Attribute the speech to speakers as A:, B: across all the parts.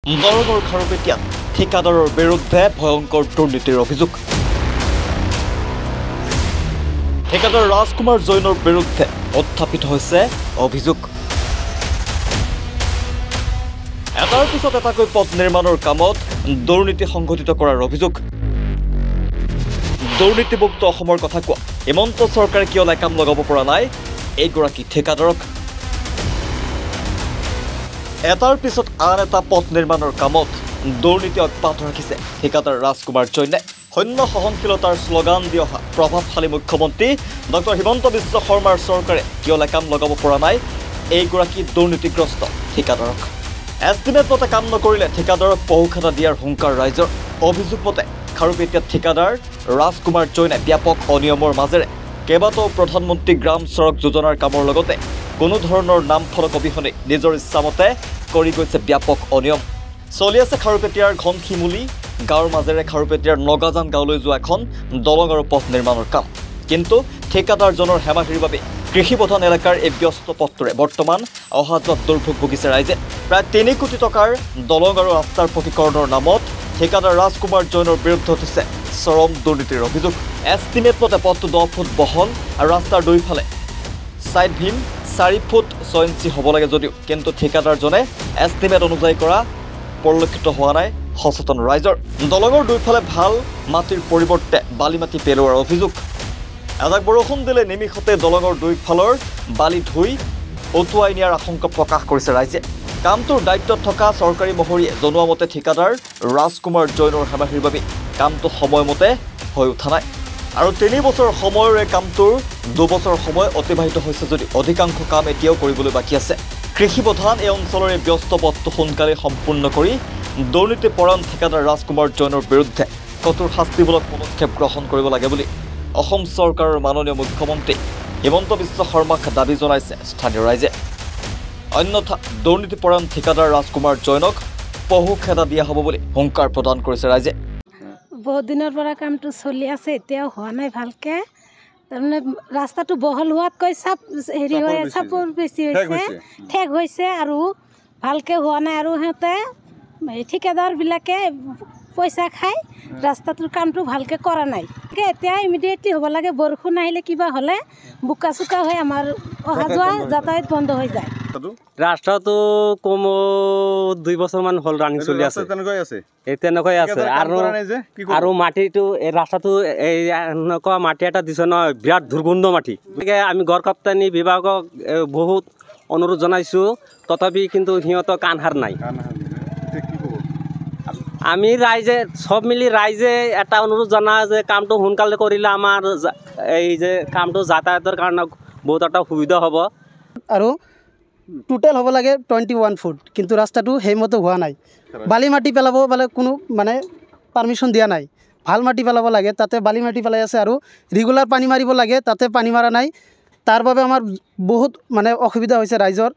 A: দৰঙৰ খাৰুপেটীয়াত ঠিকাদাৰৰ বিৰুদ্ধে ভয়ংকৰ দুৰ্নীতিৰ অভিযোগ। ঠিকাদাৰ ৰাজকুমাৰ জৈনৰ বিৰুদ্ধে উত্থাপিত হৈছে অভিযোগ। এটাৰ পিছত এটাকৈ পথ নিৰ্মাণৰ কামত দুৰ্নীতি সংঘটিত কৰাৰ অভিযোগ। দুৰ্নীতিমুক্ত অসমৰ কথা কোৱা হিমন্ত চৰকাৰে কিয় লেকাম লগাব পৰা নাই এইগৰাকী ঠিকাদাৰক? এটাৰ পিছত আন এটা পথ নিৰ্মাণৰ কামত দুৰ্নীতি অব্যাহত ৰাখিছে ঠিকাদাৰ ৰাজকুমাৰ জৈনে। শূন্য সহনশীলতাৰ শ্লোগান দি অহা প্ৰভাৱশালী মুখ্যমন্ত্ৰী ডক্টৰ হিমন্ত বিশ্ব শৰ্মাৰ চৰকাৰে কিয় লেকাম লগাব পৰা নাই এইগৰাকী দুৰ্নীতিগ্ৰস্ত ঠিকাদাৰক? এষ্টিমেট মতে কাম নকৰিলে ঠিকাদাৰক পহুখাটা দিয়াৰ হুংকাৰ ৰাইজৰ। অভিযোগ মতে খাৰুপেটীয়াত ঠিকাদাৰ ৰাজকুমাৰ জৈনে ব্যাপক অনিয়মৰ মাজেৰে কেইবাটাও প্ৰধানমন্ত্ৰী গ্ৰাম চড়ক যোজনাৰ কামৰ লগতে কোনো ধৰণৰ নাম ফলক অবিহনে নিজৰ ইচ্ছামতে কৰি গৈছে ব্যাপক অনিয়ম। চলি আছে খাৰুপেটীয়াৰ ঘনশিমুলী গাঁৱৰ মাজেৰে খাৰুপেটীয়াৰ নগাজান গাঁৱলৈ যোৱা এখন দলং আৰু পথ নিৰ্মাণৰ কাম। কিন্তু ঠিকাদাৰজনৰ হেমাহিৰ বাবে কৃষিপ্ৰধান এলেকাৰ এই ব্যস্ত পথটোৰে বৰ্তমান অহা যোৱাত দুৰ্ভোগ ভুগিছে ৰাইজে। প্ৰায় ৩ কোটি টকাৰ দলং আৰু ৰাস্তাৰ পকীকৰণৰ নামত ঠিকাদাৰ ৰাজকুমাৰ জৈনৰ বিৰুদ্ধে উঠিছে চৰম দুৰ্নীতিৰ অভিযোগ। এষ্টিমেট মতে পথটো 10 ফুট বহল আৰু ৰাস্তাৰ দুইফালে ছাইড ভীম 4 ফুট 6 ইঞ্চি হ'ব লাগে যদিও কিন্তু ঠিকাদাৰজনে এষ্টিমেট অনুযায়ী কৰা পৰিলক্ষিত হোৱা নাই সচেতন ৰাইজৰ। দলঙৰ দুইফালে ভাল মাটিৰ পৰিৱৰ্তে বালি মাটি পেলোৱাৰ অভিযোগ। এজাক বৰষুণ দিলে নিমিষতে দলঙৰ দুইফালৰ বালি ধুই উটুৱাই নিয়াৰ আশংকা প্ৰকাশ কৰিছে ৰাইজে। কামটোৰ দায়িত্বত থকা চৰকাৰী মহৰীয়ে জনোৱা মতে ঠিকাদাৰ ৰাজকুমাৰ জৈনৰ হেমাহিৰ বাবে কামটো সময়মতে হৈ উঠা নাই। আৰু 3 বছৰ সময়ৰে কামটোৰ 2 বছৰ সময় অতিবাহিত হৈছে যদিও অধিকাংশ কাম এতিয়াও কৰিবলৈ বাকী আছে। কৃষিপ্ৰধান এই অঞ্চলৰ এই ব্যস্ত পথটো সোনকালে সম্পূৰ্ণ কৰি দুৰ্নীতিপৰায়ণ ঠিকাদাৰ ৰাজকুমাৰ জৈনৰ বিৰুদ্ধে কঠোৰ শাস্তিমূলক পদক্ষেপ গ্ৰহণ কৰিব লাগে বুলি অসম চৰকাৰৰ মাননীয় মুখ্যমন্ত্ৰী হিমন্ত বিশ্ব শৰ্মাক দাবী জনাইছে স্থানীয় ৰাইজে। অন্যথা দুৰ্নীতিপৰায়ণ ঠিকাদাৰ ৰাজকুমাৰ জৈনক পহুখেদা দিয়া হ'ব বুলি হুংকাৰ প্ৰদান কৰিছে ৰাইজে।
B: বহুত দিনৰ পৰা কামটো চলি আছে, এতিয়াও হোৱা নাই ভালকে। তাৰমানে ৰাস্তাটো বহল হোৱাতকৈ চাপৰ বেছি হৈছে, ঠেক হৈছে আৰু ভালকে হোৱা নাই। আৰু সিহঁতে ঠিকাদাৰবিলাকে পইচা খাই ৰাস্তাটোৰ কামটো ভালকে কৰা নাই। এতিয়া ইমিডিয়েটলি হ'ব লাগে। বৰষুণ আহিলে কিবা হ'লে বোকা চোকা হৈ আমাৰ অহা যোৱা যাতায়াত বন্ধ হৈ যায়।
C: ৰাস্তাটো কমেও 2 বছৰমান হ'ল ৰানিং চলি আছে, তেনেকুৱাই আছে। আৰু মাটিটো এই ৰাস্তাটো এই এনেকুৱা মাটি এটা দিছে নহয়, বিৰাট দুৰ্গন্ধ মাটি। গতিকে আমি গড় কাপ্তানি বিভাগক বহুত অনুৰোধ জনাইছোঁ, তথাপি কিন্তু সিহঁতৰ কাণসাৰ নাই। আমি ৰাইজে চব মিলি ৰাইজে এটা অনুৰোধ জনাওঁ যে কামটো সোনকালে কৰিলে আমাৰ এই যে কামটো যাতায়াতৰ কাৰণে বহুত এটা সুবিধা হ'ব।
D: আৰু টোটেল হ'ব লাগে 21 ফুট, কিন্তু ৰাস্তাটো সেইমতে হোৱা নাই। বালি মাটি পেলাব পালে কোনো মানে পাৰ্মিশ্যন দিয়া নাই। ভাল মাটি পেলাব লাগে, তাতে বালি মাটি পেলাই আছে। আৰু ৰেগুলাৰ পানী মাৰিব লাগে, তাতে পানী মাৰা নাই। তাৰ বাবে আমাৰ বহুত মানে অসুবিধা হৈছে ৰাইজৰ।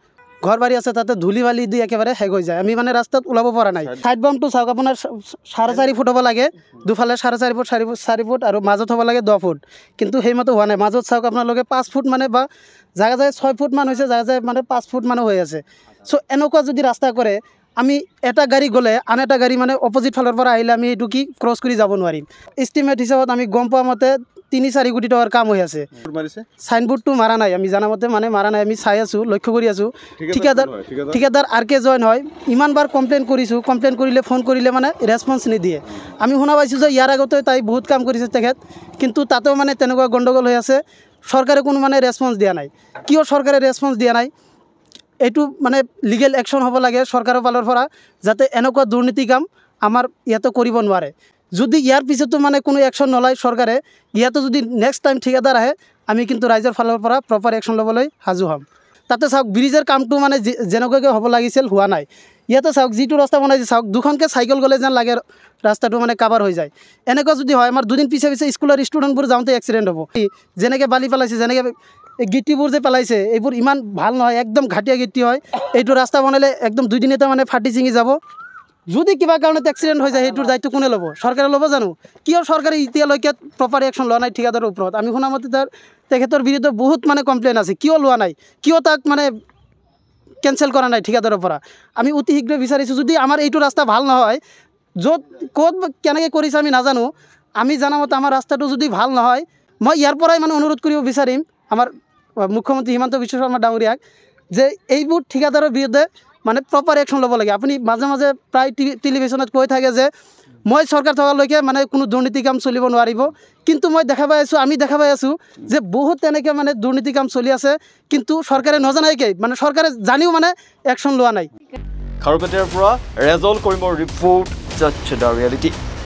D: ঘৰ বাৰী আছে, তাতে ধূলি বালি দি একেবাৰে শেষ হৈ যায়। আমি মানে ৰাস্তাত ওলাব পৰা নাই। ছাইড বামটো চাওক আপোনাৰ 4.5 ফুট হ'ব লাগে, দুফালে 4.5 ফুট 4 ফুট আৰু মাজত হ'ব লাগে 10 ফুট, কিন্তু সেইমতে হোৱা নাই। মাজত চাওক আপোনালোকে 5 ফুট মানে বা জাগা যায় 6 ফুট মান হৈছে, জাগা যায় মানে 5 ফুট মানে হৈ আছে। চ' এনেকুৱা যদি ৰাস্তা কৰে, আমি এটা গাড়ী গ'লে আন এটা গাড়ী মানে অপজিট ফালৰ পৰা আহিলে আমি এইটো কি ক্ৰছ কৰি যাব নোৱাৰিম। এষ্টিমেট হিচাপত আমি গম পোৱা মতে 3-4 কোটি টকাৰ কাম হৈ আছে। চাইনবোৰ্ডটো মাৰা নাই, আমি জানামতে মানে মাৰা নাই। আমি চাই আছোঁ, লক্ষ্য কৰি আছোঁ। ঠিকাদাৰ RK জৈন হয়। ইমানবাৰ কমপ্লেইন কৰিছোঁ, কমপ্লেইন কৰিলে ফোন কৰিলে মানে ৰেছপন্স নিদিয়ে। আমি শুনা পাইছোঁ যে ইয়াৰ আগতে তাই বহুত কাম কৰিছে তেখেত, কিন্তু তাতেও মানে তেনেকুৱা গণ্ডগোল হৈ আছে। চৰকাৰে কোনো মানে ৰেছপন্স দিয়া নাই। কিয় চৰকাৰে ৰেছপন্স দিয়া নাই? এইটো মানে লিগেল একশ্যন হ'ব লাগে চৰকাৰৰ ফালৰ পৰা, যাতে এনেকুৱা দুৰ্নীতি কাম আমাৰ ইয়াতে কৰিব নোৱাৰে। যদি ইয়াৰ পিছতো মানে কোনো একশ্যন নলয় চৰকাৰে, ইয়াতে যদি নেক্সট টাইম ঠিকাদাৰ আহে, আমি কিন্তু ৰাইজৰ ফালৰ পৰা প্ৰপাৰ একশ্যন ল'বলৈ সাজু হ'ম। তাতে চাওক ব্ৰিজৰ কামটো মানে যেনেকুৱাকৈ হ'ব লাগিছিল হোৱা নাই। ইয়াতে চাওক যিটো ৰাস্তা বনাইছে, চাওক দুখনকৈ চাইকেল গ'লে যেন লাগে ৰাস্তাটো মানে কাভাৰ হৈ যায়। এনেকুৱা যদি হয়, আমাৰ 2 দিন পিছে পিছে স্কুলৰ ষ্টুডেণ্টবোৰ যাওঁতে এক্সিডেণ্ট হ'ব। যেনেকৈ বালি পেলাইছে, যেনেকৈ গিটিবোৰ যে পেলাইছে, এইবোৰ ইমান ভাল নহয়, একদম ঘাটিয়া গিটি হয়। এইটো ৰাস্তা বনালে একদম 2 দিনতে মানে ফাটি ছিঙি যাব। যদি কিবা কাৰণত এক্সিডেণ্ট হৈ যায়, সেইটোৰ দায়িত্ব কোনে ল'ব? চৰকাৰে ল'ব জানো? কিয় চৰকাৰে এতিয়ালৈকে প্ৰপাৰ একশ্যন লোৱা নাই ঠিকাদাৰৰ ওপৰত? আমি শুনা মতে তেখেতৰ বিৰুদ্ধে বহুত মানে কমপ্লেইন আছে। কিয় লোৱা নাই? কিয় তাক মানে কেঞ্চেল কৰা নাই ঠিকাদাৰৰ পৰা আমি অতি শীঘ্ৰে বিচাৰিছোঁ যদি আমাৰ এইটো ৰাস্তা ভাল নহয় য'ত ক'ত কেনেকৈ কৰিছে আমি নাজানো আমি জানামতে আমাৰ ৰাস্তাটো যদি ভাল নহয় মই ইয়াৰ পৰাই মানে অনুৰোধ কৰিব বিচাৰিম আমাৰ মুখ্যমন্ত্ৰী হিমন্ত বিশ্ব শৰ্মা ডাঙৰীয়াক যে এইবোৰ ঠিকাদাৰৰ বিৰুদ্ধে মানে প্ৰপাৰ একশ্যন ল'ব লাগে আপুনি মাজে মাজে প্ৰায় টেলিভিশ্যনত কৈ থাকে যে মই চৰকাৰ থকালৈকে মানে কোনো দুৰ্নীতি কাম চলিব নোৱাৰিব কিন্তু মই আমি দেখা পাই আছোঁ যে বহুত তেনেকৈ মানে দুৰ্নীতি কাম চলি আছে কিন্তু চৰকাৰে নজনাইকে মানে চৰকাৰে জানিও মানে একশ্যন লোৱা নাই
A: খাৰুপেটীয়াৰ পৰা ৰেজল কৰিমৰ ৰিপৰ্ট জাজ দ্য ৰিয়েলিটি।